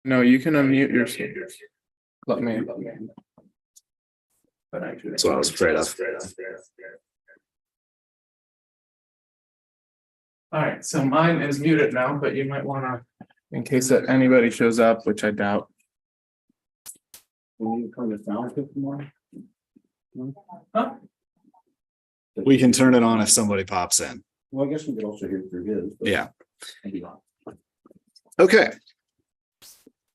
No, you can unmute yourself. Let me. That's what I was afraid of. All right, so mine is muted now, but you might wanna, in case that anybody shows up, which I doubt. Will you come to township tomorrow? Huh? We can turn it on if somebody pops in. Well, I guess we could also hear through his. but- Yeah. Okay.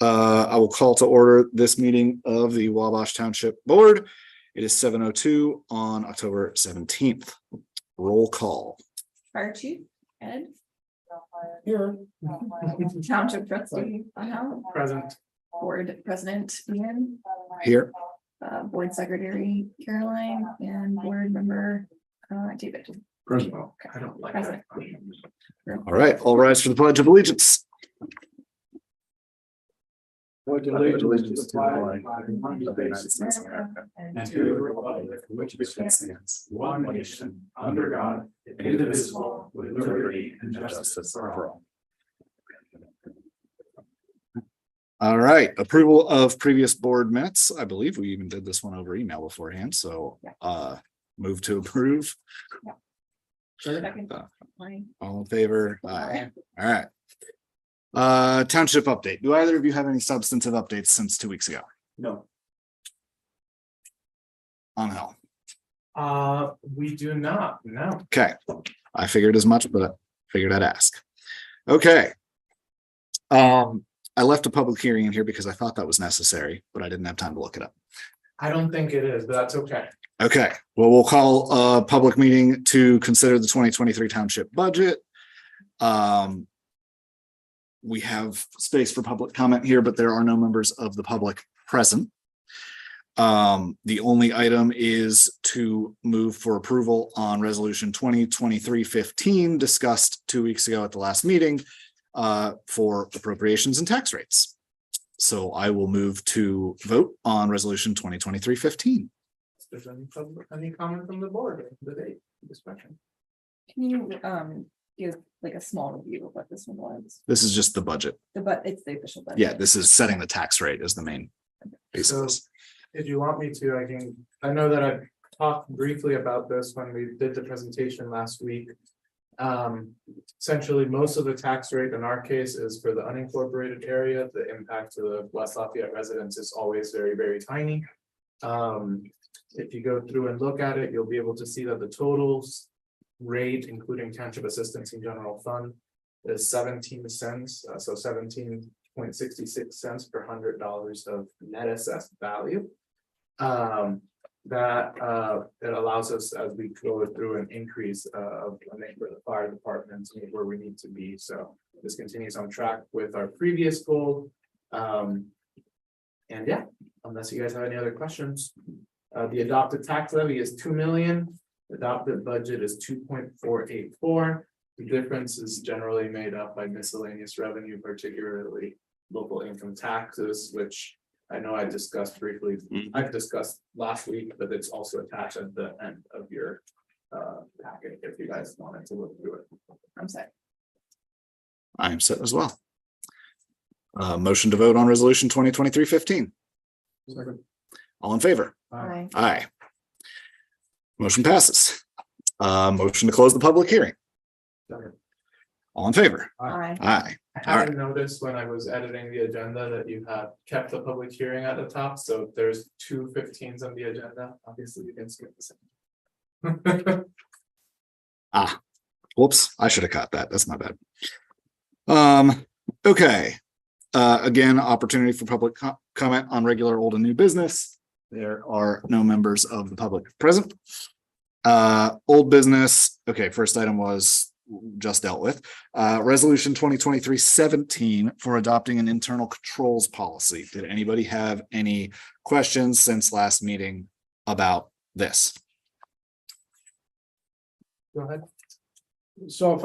I will call to order this meeting of the Wabash Township Board. It is 7:02 on October 17th. Roll call. Fire Chief Ed, Here. Township Trustee, Present. Board President Ian, Here. Board Secretary Caroline, and Board Member David. President. I don't like Present. that. All right, all rise for the Pledge of Allegiance. Pledge allegiance to the flag of the United States of America and to the republic for which it stands, one nation, under God, indivisible, with liberty and justice for all. All right, approval of previous board minutes. I believe we even did this one over email beforehand, so move to approve. Second. All in favor? Aye. All right. Township update. Do either of you have any substantive updates since 2 weeks ago? No. On hell. We do not, no. Okay, I figured as much, but I figured I'd ask. Okay. I left a public hearing in here because I thought that was necessary, but I didn't have time to look it up. I don't think it is, but that's okay. Okay, well, we'll call a public meeting to consider the 2023 township budget. We have space for public comment here, but there are no members of the public present. The only item is to move for approval on resolution 2023-15 discussed 2 weeks ago at the last meeting for appropriations and tax rates. So I will move to vote on resolution 2023-15. If there's any comment from the board, the date, discussion. Can you give like a small review of what this one was? This is just the budget. But it's the official budget. Yeah, this is setting the tax rate as the main piece of So this. if you want me to, I know that I talked briefly about this when we did the presentation last week. Essentially, most of the tax rate in our case is for the unincorporated area. The impact to the West Lafayette residents is always very, very tiny. If you go through and look at it, you'll be able to see that the totals rate, including township assistance and general fund, is 17 cents, so 17.66 cents per $100 of net assessed value. It allows us, as we go through, an increase of funding for the fire department to where we need to be. So this continues on track with our previous goal. And yeah, unless you guys have any other questions, the adopted tax levy is 2 million. The adopted budget is 2.484. The difference is generally made up by miscellaneous revenue, particularly local income taxes, which I know I discussed briefly. I've discussed last week, but it's also attached at the end of your packet if you guys wanted to look through it. I'm sorry. I am set as well. Motion to vote on resolution 2023-15. All in favor? Aye. Aye. Motion passes. Motion to close the public hearing. All in favor? Aye. Aye. I hadn't noticed when I was editing the agenda that you had kept the public hearing at the top, so there's 2 15s on the agenda. Obviously, you can skip this. Whoops, I should have caught that. That's my bad. Okay. Again, opportunity for public comment on regular, old, and new business. There are no members of the public present. Old business. Okay, first item was just dealt with. Resolution 2023-17 for adopting an internal controls policy. Did anybody have any questions since last meeting about this? Go ahead. So if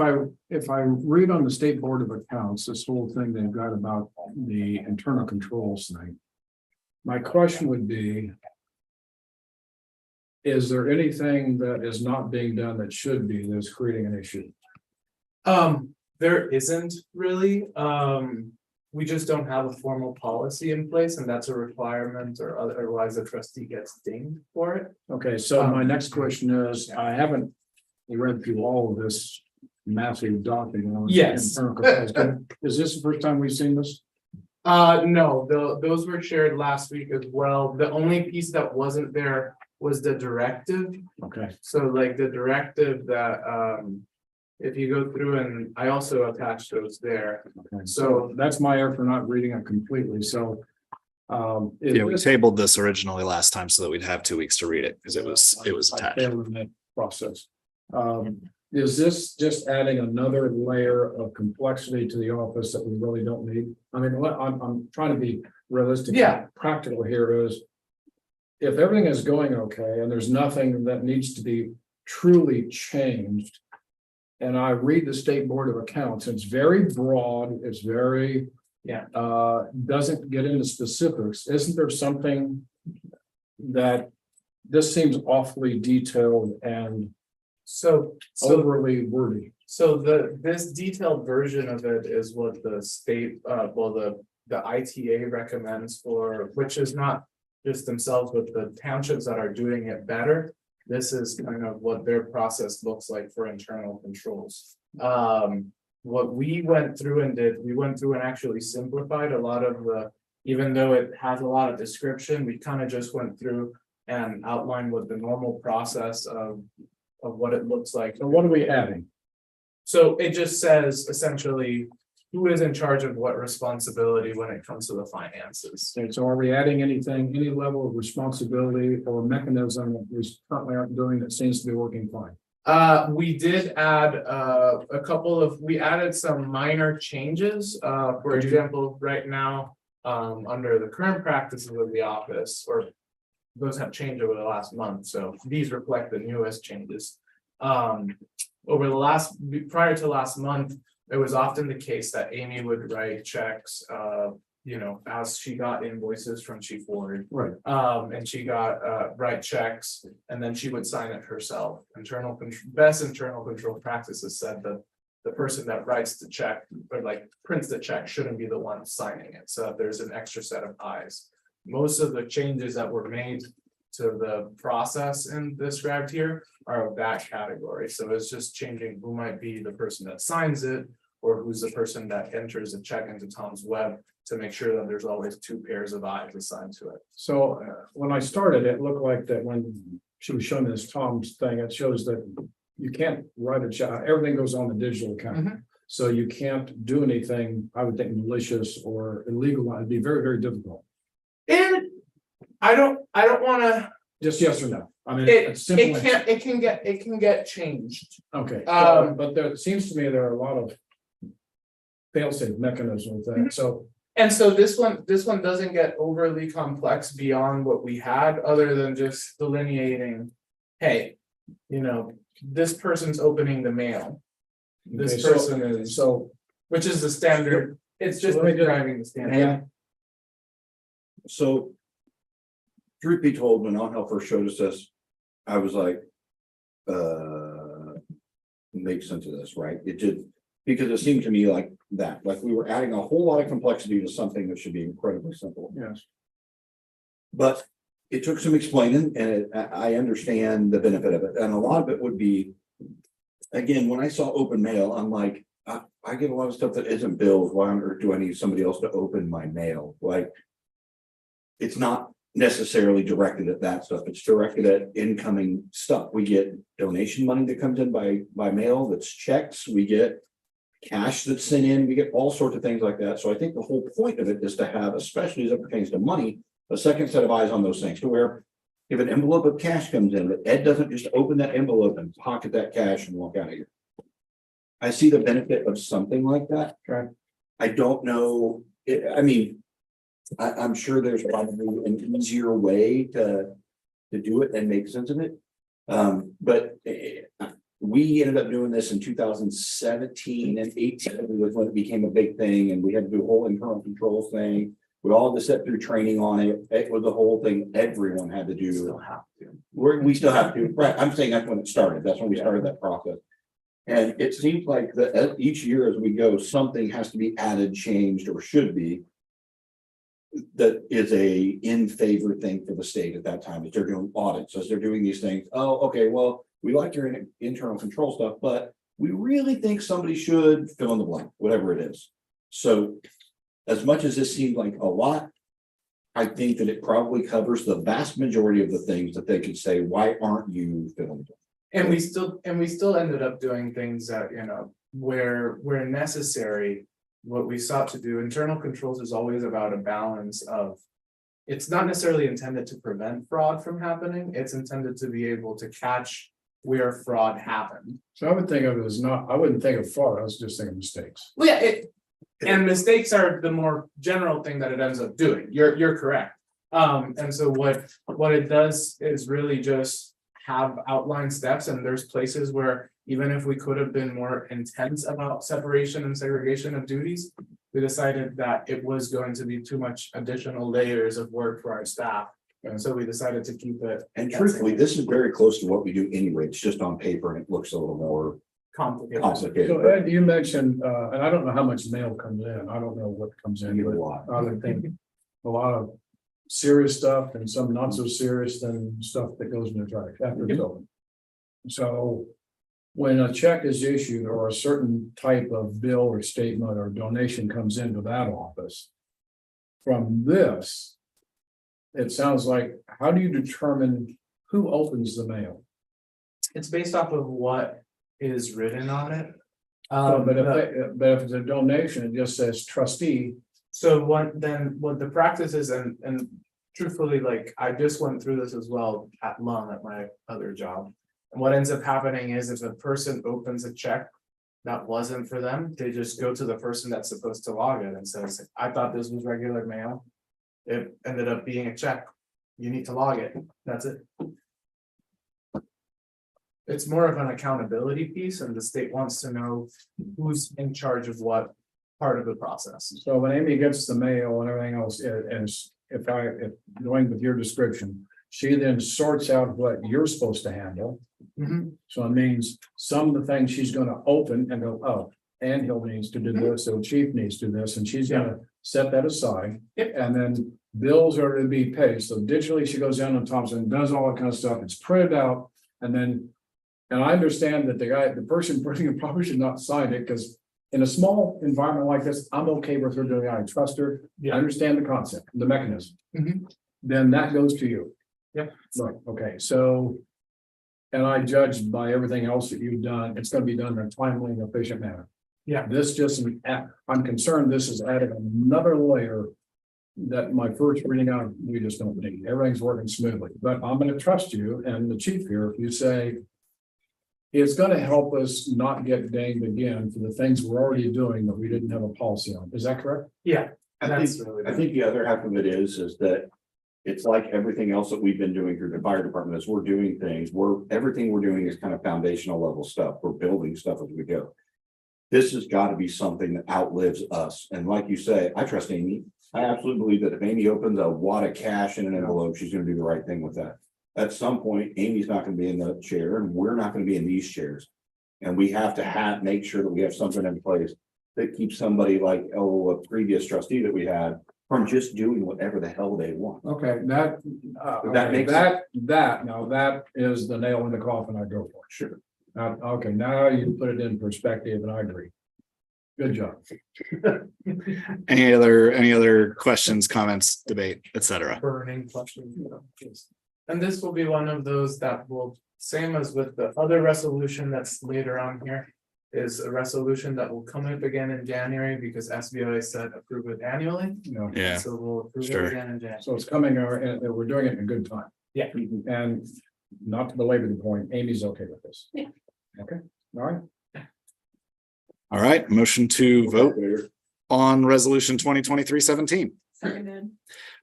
I read on the State Board of Accounts, this whole thing they've got about the internal controls thing. My question would be, is there anything that is not being done that should be, that's creating an issue? There isn't really. we just don't have a formal policy in place, and that's a requirement, or otherwise a trustee gets dinged for it. Okay, so my next question is, I haven't read through all of this massive document. on Yes. internal controls. Is this the first time we've seen this? No, those were shared last week as well. The only piece that wasn't there was the directive. Okay, So like the directive that, if you go through, and I also attached those there. okay, So so that's my error for not reading it completely, so. Is Yeah, we this- tabled this originally last time so that we'd have 2 weeks to read it because it was I attached. failed in that process. Is this just adding another layer of complexity to the office that we really don't need? I mean, I'm trying to be realistic. Yeah. Practical here is. If everything is going okay and there's nothing that needs to be truly changed. And I read the State Board of Accounts, it's very broad, it's very. Yeah. Doesn't get into specifics. Isn't there something that this seems awfully detailed and so overly wordy? So this detailed version of it is what the state, the ITA recommends for, which is not just themselves, but the townships that are doing it better. This is kind of what their process looks like for internal controls. What we went through and did, we went through and actually simplified a lot of the, even though it has a lot of description, we kind of just went through and outlined what the normal process of what it looks like. So what are we adding? So it just says essentially who is in charge of what responsibility when it comes to the finances. And so are we adding anything, any level of responsibility or mechanism that we currently aren't doing that seems to be working fine? We did add we added some minor changes. For example, right now, under the current practices of the office, or those have changed over the last month, so these reflect the newest changes. Over the prior to last month, it was often the case that Amy would write checks, as she got invoices from Chief Ward. Right. And she got write checks, and then she would sign it herself. Best internal control practices said that the person that writes the check or like prints the check shouldn't be the one signing it, so that there's an extra set of eyes. Most of the changes that were made to the process and described here are of that category. So it's just changing who might be the person that signs it, or who's the person that enters a check into Tom's web, to make sure that there's always 2 pairs of eyes assigned to it. So when I started, it looked like that when she was showing this Tom's thing, it shows that you can't write a check, everything goes on the digital account. Mhm. So you can't do anything, I would think malicious or illegal, it'd be very, very difficult. And I don't wanna, Just yes or no? I mean, it it's simple. it can get changed. Okay, but there, it seems to me there are a lot of fail-safe mechanisms with that, so. And so this one doesn't get overly complex beyond what we had, other than just delineating, hey, this person's opening the mail. This Okay, so- person is, So, which is the standard, it's just Let me just- describing the standard. and So. Truth be told, when Aunt Hell first showed us this, I was like, make sense of this, right? It did, because it seemed to me like that, like we were adding a whole lot of complexity to something that should be incredibly simple. yes, But it took some explaining, and I understand the benefit of it, and a lot of it would be. Again, when I saw open mail, I'm like, I get a lot of stuff that isn't bills. Why on earth do I need somebody else to open my mail? Like. It's not necessarily directed at that stuff. It's directed at incoming stuff. We get donation money that comes in by mail, that's checks, we get. Cash that's sent in, we get all sorts of things like that. So I think the whole point of it is to have, especially as it pertains to money, a second set of eyes on those things, to where. If an envelope of cash comes in, that Ed doesn't just open that envelope and pocket that cash and walk out of here. I see the benefit of something like that. Right. I don't know, I'm sure there's probably an easier way to do it and make sense of it. But we ended up doing this in 2017 and 18 was when it became a big thing, and we had to do a whole internal control thing. We all had to sit through training on it. It was the whole thing everyone had to do. Still have to. We still have to, right? I'm saying that's when it started. That's when we started that process. And it seems like that each year as we go, something has to be added, changed, or should be. That is a in favor thing for the state at that time, as they're doing audits, as they're doing these things. Oh, okay, well, we like your internal control stuff, but we really think somebody should fill in the blank, whatever it is. So as much as this seemed like a lot, I think that it probably covers the vast majority of the things that they could say, why aren't you filling? And we still ended up doing things that, you know, where necessary. What we sought to do, internal controls is always about a balance of. It's not necessarily intended to prevent fraud from happening, it's intended to be able to catch where fraud happened. So I would think of it as not, I wouldn't think of fraud, I was just thinking mistakes. Well, yeah, and mistakes are the more general thing that it ends up doing, you're correct. And so what it does is really just have outline steps, and there's places where even if we could have been more intense about separation and segregation of duties, we decided that it was going to be too much additional layers of work for our staff. And so we decided to keep it. And truthfully, this is very close to what we do anyway. It's just on paper and it looks a little more Complicated. complicated. So Ed, you mentioned, and I don't know how much mail comes in, I don't know what comes in, Either but lot. I would think a lot of serious stuff and some not so serious than stuff that goes in the trash after it's open. So when a check is issued or a certain type of bill or statement or donation comes into that office, from this, it sounds like, how do you determine who opens the mail? It's based off of what is written on it. But if it's a donation, it just says trustee. So what the practice is, and truthfully, like, I just went through this as well at Lum at my other job. And what ends up happening is if a person opens a check that wasn't for them, they just go to the person that's supposed to log it and says, I thought this was regular mail. It ended up being a check. You need to log it. That's it. It's more of an accountability piece, and the state wants to know who's in charge of what part of the process. So when Amy gets the mail and everything else, and if going with your description, she then sorts out what you're supposed to handle. So it means some of the things she's gonna open and go, oh, Anhill needs to do this, so Chief needs to do this, and she's gonna set that aside. Yep. And then bills are to be paid, so digitally she goes down on Thompson, does all that kind of stuff, it's printed out, and then. And I understand that the person printing it probably should not sign it, because in a small environment like this, I'm okay with her doing it, I trust her, I understand the concept, the mechanism. Then that goes to you. Yep. Right, okay, so. And I judge by everything else that you've done, it's gonna be done in a timely and efficient manner. Yeah. This just, I'm concerned this is adding another layer. That my first reading out, we just don't need, everything's working smoothly, but I'm gonna trust you and the chief here, if you say. It's gonna help us not get dinged again for the things we're already doing that we didn't have a policy on, is that correct? Yeah. I That's think, really I think the other half of it is that it's like everything else that we've been doing through the fire department, as we're doing things, everything we're doing is kind of foundational level stuff. We're building stuff as we go. This has got to be something that outlives us. And like you say, I trust Amy. I absolutely believe that if Amy opens a wad of cash in an envelope, she's going to do the right thing with that. At some point, Amy's not going to be in the chair and we're not going to be in these chairs. And we have to make sure that we have something in place that keeps somebody like, a previous trustee that we had from just doing whatever the hell they want. Okay, that makes that is the nail in the coffin I go for. Sure. Okay, now you put it in perspective and I agree. Good job. Any other questions, comments, debate, etc.? burning question. And this will be one of those that will, same as with the other resolution that's later on here, is a resolution that will come up again in January because SBOA said approve it annually. Yeah, So we'll approve sure. it again in January. So it's coming, and we're doing it in a good time. Yeah. And not to belabor the point, Amy's okay with this. Yeah. Okay, all right. All right, motion to vote on resolution 2023-17. Seconded.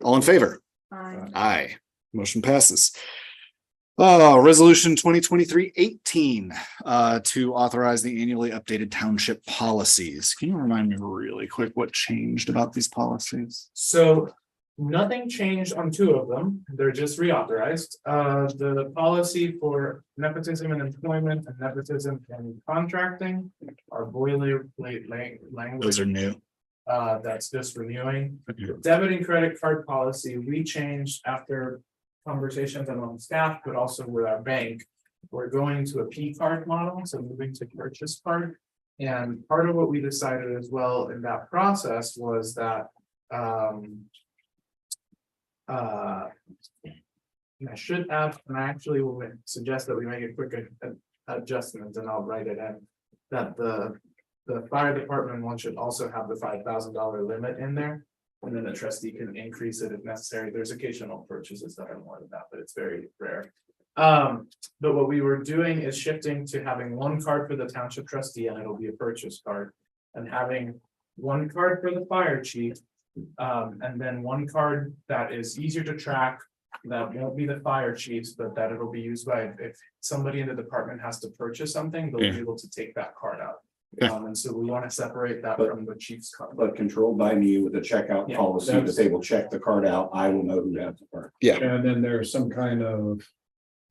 All in favor? Aye. Aye. Motion passes. Resolution 2023-18 to authorize the annually updated township policies. Can you remind me really quick what changed about these policies? So Nothing changed on two of them. They're just reauthorized. The policy for nepotism in employment and nepotism in contracting are boilerplate language. Those are new. That's just renewing. Debit and credit card policy, we changed after conversations among staff, but also with our bank. We're going to a P card model, so moving to purchase card. And part of what we decided as well in that process was that, and I should add, and I actually will suggest that we make a quick adjustment, and I'll write it in, that the fire department one should also have the $5,000 limit in there. And then the trustee can increase it if necessary. There's occasional purchases that are more than that, but it's very rare. But what we were doing is shifting to having one card for the township trustee, and it'll be a purchase card. And having one card for the fire chief. And then one card that is easier to track, that won't be the fire chief's, but that it'll be used by, if somebody in the department has to purchase something, they'll be able to take that card out. And so we want to separate that from the chief's card. But controlled by me with a checkout Yeah, policy, that they will check the card out, I will know who has the card. And then there's some kind of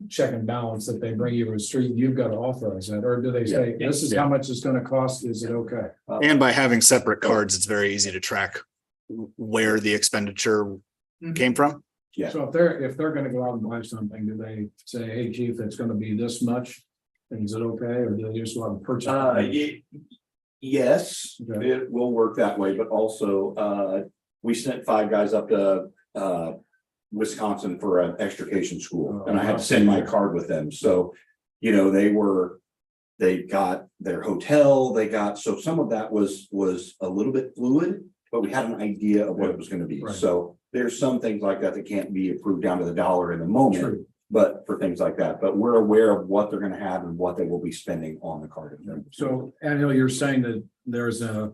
check and balance that they bring you to a street, you've got to authorize that, or do they say, this is how much it's gonna cost, is it okay? And by having separate cards, it's very easy to track where the expenditure came from. Yeah. So if they're gonna go out and buy something, do they say, hey, chief, it's gonna be this much? And is it okay, or do they just want to purchase? Yes, Okay. it will work that way, but also, we sent 5 guys up to, Wisconsin for an extrication school, and I had to send my card with them, so, you know, they got their hotel, so some of that was a little bit fluid, but we had an idea of what it was gonna be, Right. so there's some things like that that can't be approved down to the dollar in the moment. True. But for things like that, but we're aware of what they're gonna have and what they will be spending on the card. So, Anil, you're saying that there's a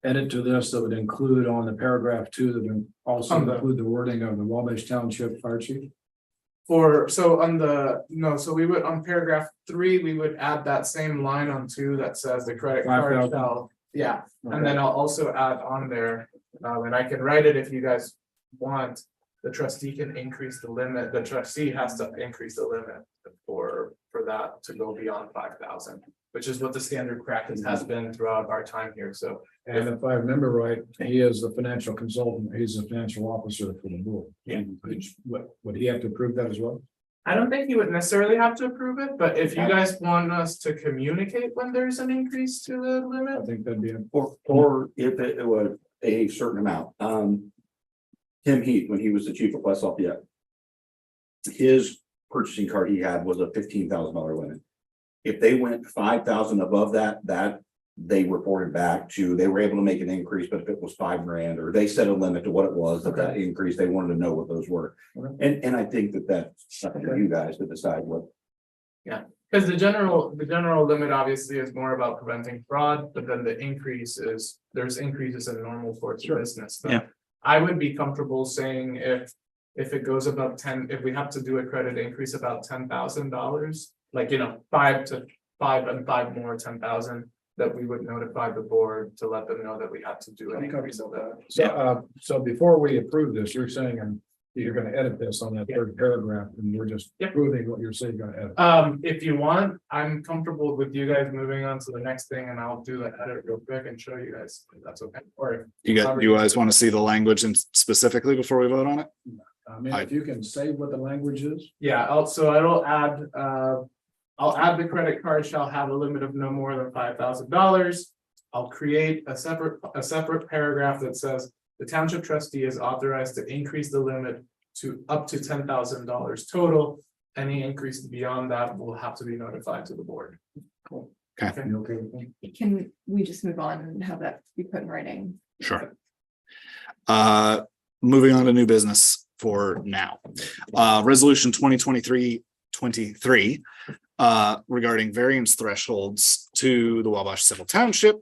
edit to this that would include on the paragraph 2 that would also include the wording of the Wabash Township Fire Chief? So we would, on paragraph 3, we would add that same line on 2 that says the credit card 5,000. shall, and then I'll also add on there, and I can write it if you guys want. The trustee can increase the limit, the trustee has to increase the limit for that to go beyond 5,000, which is what the standard practice has been throughout our time here, so. And if I remember right, he is the financial consultant, he's the financial officer for the board. Yeah. Would he have to approve that as well? I don't think you would necessarily have to approve it, but if you guys want us to communicate when there's an increase to the I limit. think that'd be. Or if it was a certain amount, Tim Heath, when he was the chief of West Lafayette. His purchasing card he had was a $15,000 limit. If they went 5,000 above that they reported back to, they were able to make an increase, but if it was $5,000 or they set a limit to what it was, that increase, they wanted to know what those were. Okay. And I think that's up to you guys to decide what. Because the general limit obviously is more about preventing fraud, but then the increase is, there's increases in normal course of business. But Yeah. I would be comfortable saying if it goes above 10, if we have to do a credit increase about $10,000, like, 5 to 5 and 5 more, 10,000, that we would notify the board to let them know that we had to do an increase of that. So before we approve this, you're saying you're gonna edit this on that third paragraph, and we're just approving what you're saying you're gonna edit. If you want, I'm comfortable with you guys moving on to the next thing, and I'll do the edit real quick and show you guys if that's okay. Or You guys want to see the language and specifically before we vote on it? I mean, if you can say what the language is. yeah, I'll add the credit card shall have a limit of no more than $5,000. I'll create a separate paragraph that says the township trustee is authorized to increase the limit to up to $10,000 total. Any increase beyond that will have to be notified to the board. Cool. Okay. You okay with that? Can we just move on and have that be put in writing? Sure. Moving on to new business for now. Resolution 2023 regarding variance thresholds to the Wabash Civil Township.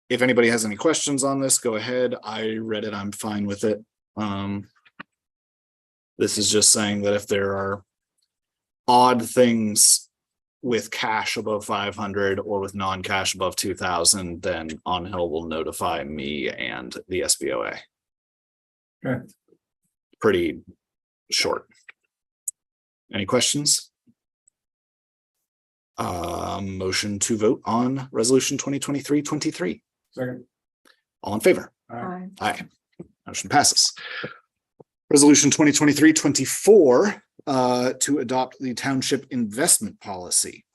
If anybody has any questions on this, go ahead. I read it. I'm fine with it. This is just saying that if there are odd things with cash above 500 or with non-cash above 2,000, then On Hill will notify me and the SBOA. Okay. Pretty short. Any questions? Motion to vote on resolution 2023-23. Second. All in favor? Aye. Aye. Motion passes. Resolution 2023-24 to adopt the township investment policy.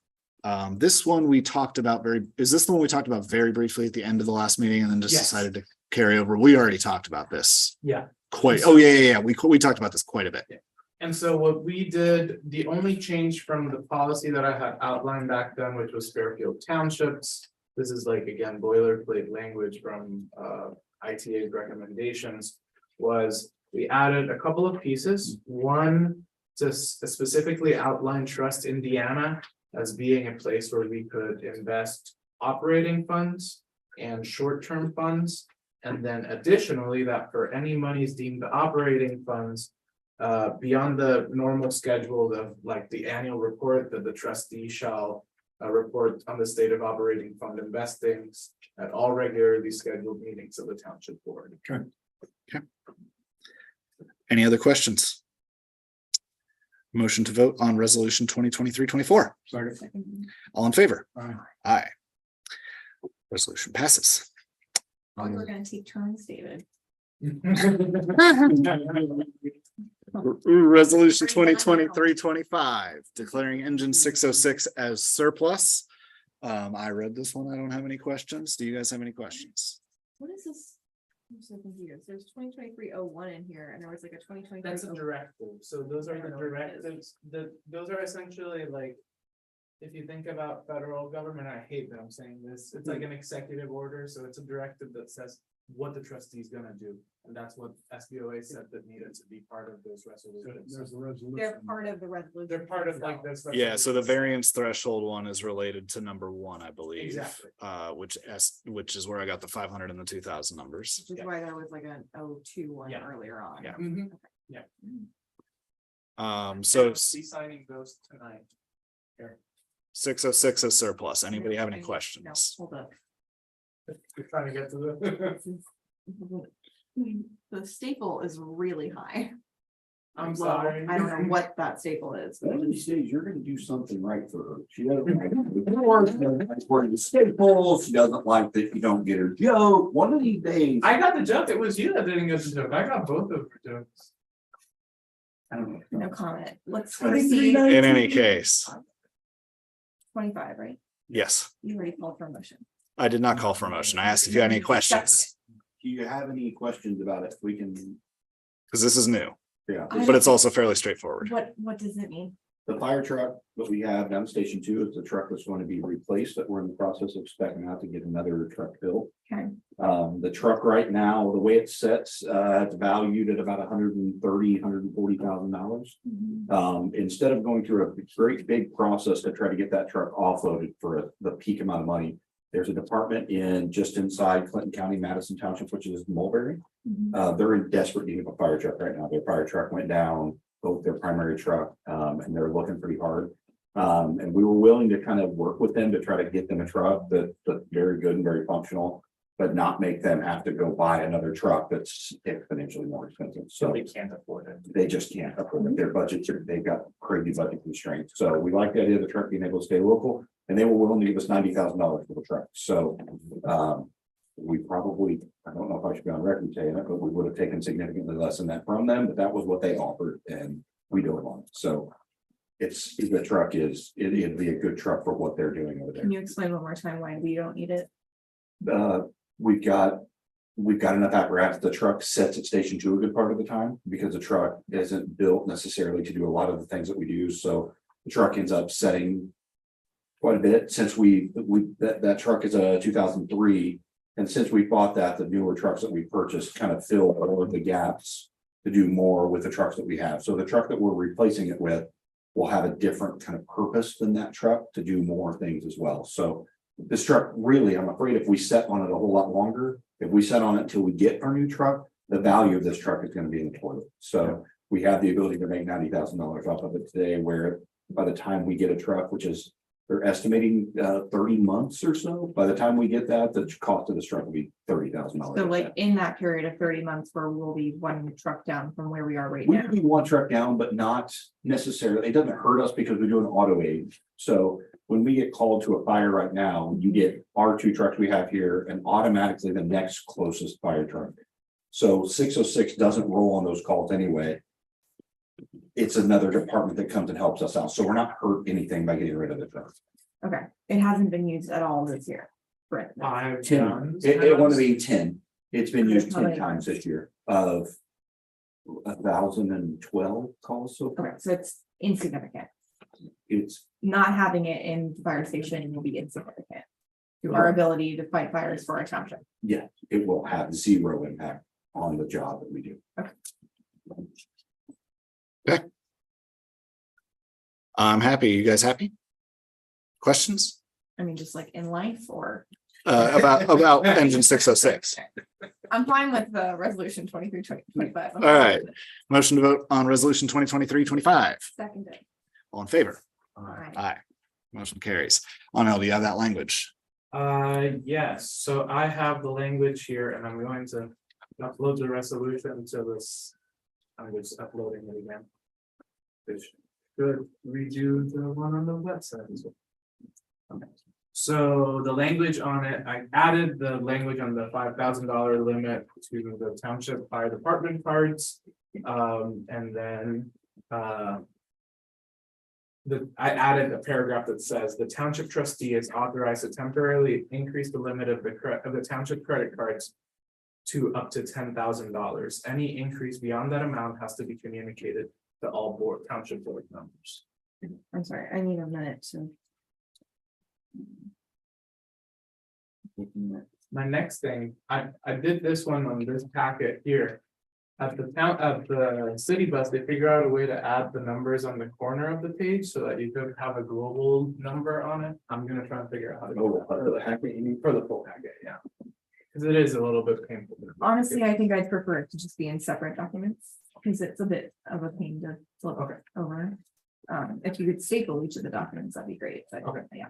This one we talked about is this the one we talked about very briefly at the end of the last meeting and then just Yes. decided to carry over? We already talked about this Yeah. quite. Oh, yeah. We talked about this quite a bit. And so what we did, the only change from the policy that I had outlined back then, which was Fairfield Townships. This is like, again, boilerplate language from ITA's recommendations, was we added a couple of pieces. One, to specifically outline Trust Indiana as being a place where we could invest operating funds and short-term funds. And then additionally, that for any monies deemed operating funds, beyond the normal schedule of like the annual report that the trustee shall report on the state of operating fund investings at all regularly scheduled meetings of the township board. Okay. Any other questions? Motion to vote on resolution 2023-24. Second. Second. All in favor? Aye. Aye. Resolution passes. We're gonna take turns, David. Resolution 2023-25, declaring engine 606 as surplus. I read this one. I don't have any questions. Do you guys have any questions? What is this? I'm so confused. There's 2023-01 in here and there was like a 2023. That's a directive, so those are I don't the know what it is. directives, those are essentially like. If you think about federal government, I hate that I'm saying this, it's like an executive order, so it's a directive that says what the trustee is gonna do. And that's what SBOA said that needed to be part of those resolutions. There's the resolution. They're part of the resolution. They're part of like itself. this. Yeah, so the resolution. variance threshold one is related to number one, I believe. Exactly. Which is where I got the 500 and the 2000 numbers. Which is why there was like an 02 one Yeah. earlier on. Yeah. Mhm. So Be signing those tonight. 606 is surplus. Anybody have any No, questions? hold up. We're trying to get to the. The staple is really high. I'm Low. sorry. I don't know what that staple is. One of these days, you're gonna do something right for her. She doesn't like the staples. She doesn't like that you don't get her joke. One of these days. I got the joke, it was you that didn't get the joke, I got both of your jokes. I don't know. No comment. Let's 23 proceed. In any case, 25, right? yes, You already called for a motion. I did not call for a motion. I asked if you had any questions, Do you have any questions about it? We can, because this is new, yeah. but it's also fairly straightforward. What does it mean? The fire truck that we have down Station 2 is the truck that's going to be replaced, that we're in the process of spec'ing out to get another truck built. Okay. The truck right now, the way it sets, it's valued at about $140,000. Instead of going through a great big process to try to get that truck offloaded for the peak amount of money, there's a department just inside Clinton County, Madison Township, which is Mulberry. They're in desperate need of a fire truck right now. Their fire truck went down, both their primary truck, and they're looking pretty hard. And we were willing to kind of work with them to try to get them a truck that's very good and very functional, but not make them have to go buy another truck that's exponentially more expensive. So They can't afford it. they just can't afford it. Their budgets they've got crazy budget constraints. So we like the idea of the truck being able to stay local, and they were willing to give us $90,000 for the truck. So we probably, I don't know if I should be on record saying it, but we would have taken significantly less than that from them, but that was what they offered, and we do it on. So the truck it'd be a good truck for what they're doing over there. Can you explain one more time why we don't need it? We've got enough apparatus. The truck sets at Station 2 a good part of the time because the truck isn't built necessarily to do a lot of the things that we do. So the truck ends up setting quite a bit since that truck is a 2003. And since we bought that, the newer trucks that we purchased kind of fill all of the gaps to do more with the trucks that we have. So the truck that we're replacing it with will have a different kind of purpose than that truck to do more things as well. So this truck really, I'm afraid if we set on it a whole lot longer, if we set on it until we get our new truck, the value of this truck is going to be in the toilet. So we have the ability to make $90,000 off of it today, where by the time we get a truck, which is They're estimating 30 months or so. By the time we get that, the cost of this truck will be $30,000. So like in that period of 30 months where we'll be one truck down from where we are right We now. could be one truck down, but not necessarily, it doesn't hurt us because we do an auto aid. So when we get called to a fire right now, you get our 2 trucks we have here and automatically the next closest fire truck. So 606 doesn't roll on those calls anyway. It's another department that comes and helps us out. So we're not hurt anything by getting rid of the truck. Okay, it hasn't been used at all this year. Right. I've 10, done. it want to be 10. It's been used How 10 many times times? this year of 1,012 calls. So Okay, so it's insignificant. it's, Not having it in the fire station will be insignificant. To our ability to fight fires for our township. yeah, it will have 0 impact on the job that we do. I'm happy. You guys happy? Questions? I mean, just like in life or. About engine 606. I'm fine with the resolution 23-25. All right. Motion to vote on resolution 2023-25. Seconded. All in favor? Alright. Aye. Motion carries. Onel, do you have that language? Yes, so I have the language here and I'm going to upload the resolution to this. I'm just uploading it again. Which should redo the one on the website as well. Okay. So the language on it, I added the language on the $5,000 limit to the township fire department cards. And then I added a paragraph that says the township trustee is authorized to temporarily increase the limit of the township credit cards to up to $10,000. Any increase beyond that amount has to be communicated to all township board members. I'm sorry, I need a minute to. My next thing, I did this one on this packet here. At the city bus, they figure out a way to add the numbers on the corner of the page so that you could have a global number on it. I'm gonna try and figure out how to do that. For the packet, you mean for the full packet, yeah. Because it is a little bit painful. Honestly, I think I'd prefer it to just be in separate documents, because it's a bit of a pain to flip Okay. over. If you could staple each of the documents, that'd be great, but Okay. yeah.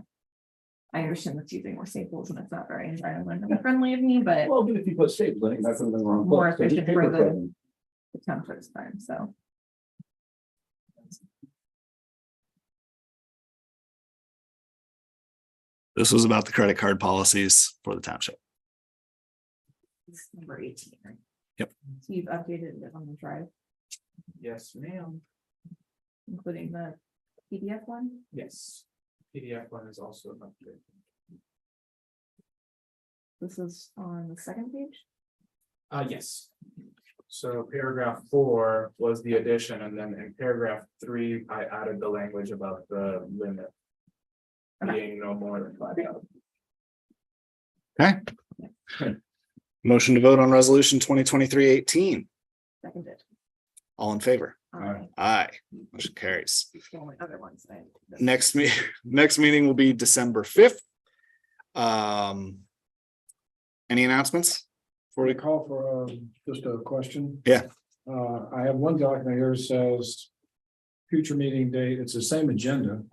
I understand that's using more staples and it's not very environmentally friendly of me, but Well, but if you put staples, I think that's the wrong. More place. So just efficient for paper the- cutting. the township's time, so. This was about the credit card policies for the township. It's number 18, right? Yep. So you've updated it on the drive, Yes, ma'am. including the PDF one? Yes. PDF one is also updated. This is on the second page? Yes. So paragraph 4 was the addition, and then in paragraph 3, I added the language about the limit. Okay. Being no more than 5,000. Okay. Motion to vote on resolution 2023-18. Seconded. All in favor? Alright, Aye. Motion carries. it's the only other ones. Next meeting will be December 5th. Any announcements? For the call for just a question. Yeah. I have one document here that says future meeting date. It's the same agenda.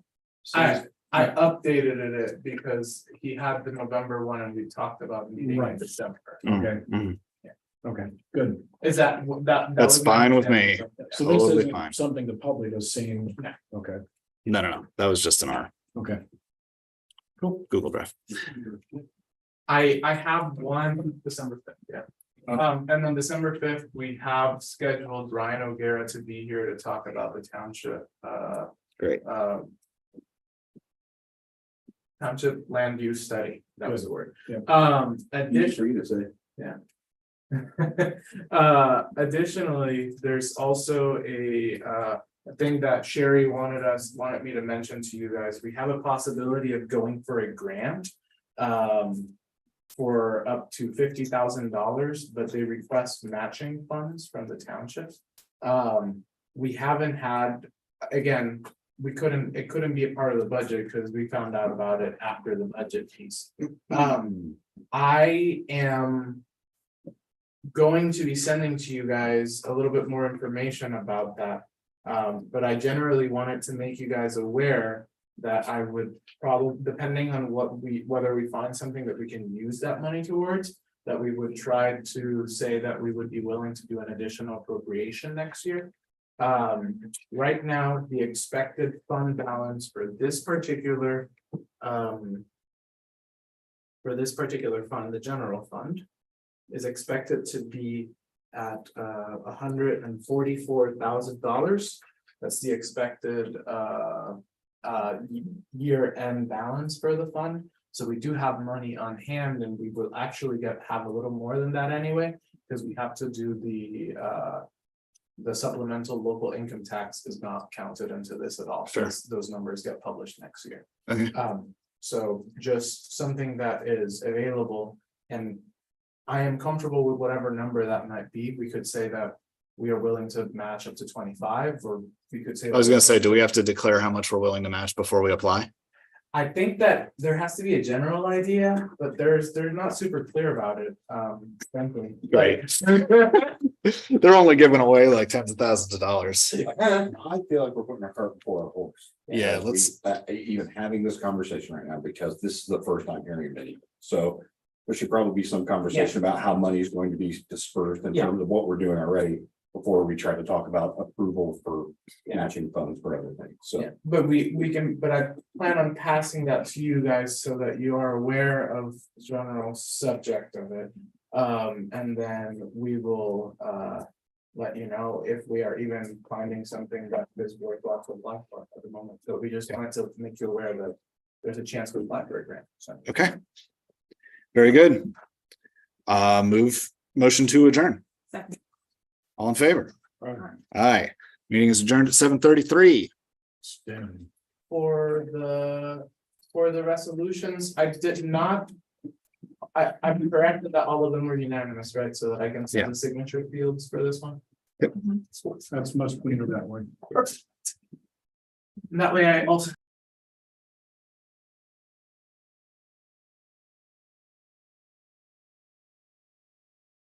Says- I updated it because he had the November one and we talked about meeting in Right. December. Okay. Mhm. Okay, good. Is that? That's was my fine with me. understanding. So this Totally fine. isn't something the public has seen. No. Okay, No. That was just in our okay. Google Drive. I have one December 5th, yeah. And then December 5th, we have scheduled Ryan O'Gara to be here to talk about the township, Great. township land use study, that was the word. Yeah. Easy for you to say. Additionally, there's also a thing that Sherry wanted me to mention to you guys. We have a possibility of going for a grant. For up to $50,000, but they request matching funds from the township. We haven't had, again, it couldn't be a part of the budget because we found out about it after the budget piece. I am going to be sending to you guys a little bit more information about that. But I generally wanted to make you guys aware that I would probably, depending on whether we find something that we can use that money towards, that we would try to say that we would be willing to do an additional appropriation next year. Right now, the expected fund balance for this particular fund, the general fund, is expected to be at $144,000. That's the expected year end balance for the fund. So we do have money on hand, and we will actually have a little more than that anyway, because we have to do the supplemental local income tax is not counted into this at all. Sure. Those numbers get published next year. Okay. So just something that is available, and I am comfortable with whatever number that might be. We could say that we are willing to match up to 25, or we could say. I was gonna say, do we have to declare how much we're willing to match before we apply? I think that there has to be a general idea, but they're not super clear about it, frankly. Right. They're only giving away like tens of thousands of dollars. I feel like we're putting our cart before our horse. Yeah, As let's- we, even having this conversation right now, because this is the first time hearing it. So there should probably be some conversation about how money is going to be dispersed in Yeah. terms of what we're doing already. Before we try to talk about approval for Yeah. matching funds for other things, so. Yeah, but we can, but I plan on passing that to you guys so that you are aware of the general subject of it. And then we will let you know if we are even finding something that is worthwhile to apply for at the moment. So we just wanted to make you aware that there's a chance to apply for a grant. So Okay. Very good. Motion to adjourn. Second. All in favor? Aye. Meeting is adjourned at 7:33. for the resolutions, I did not. I'm corrected that all of them were unanimous, right? So that I can see Yeah. the signature fields for this one. That's much cleaner that way. Perfect. And that way I also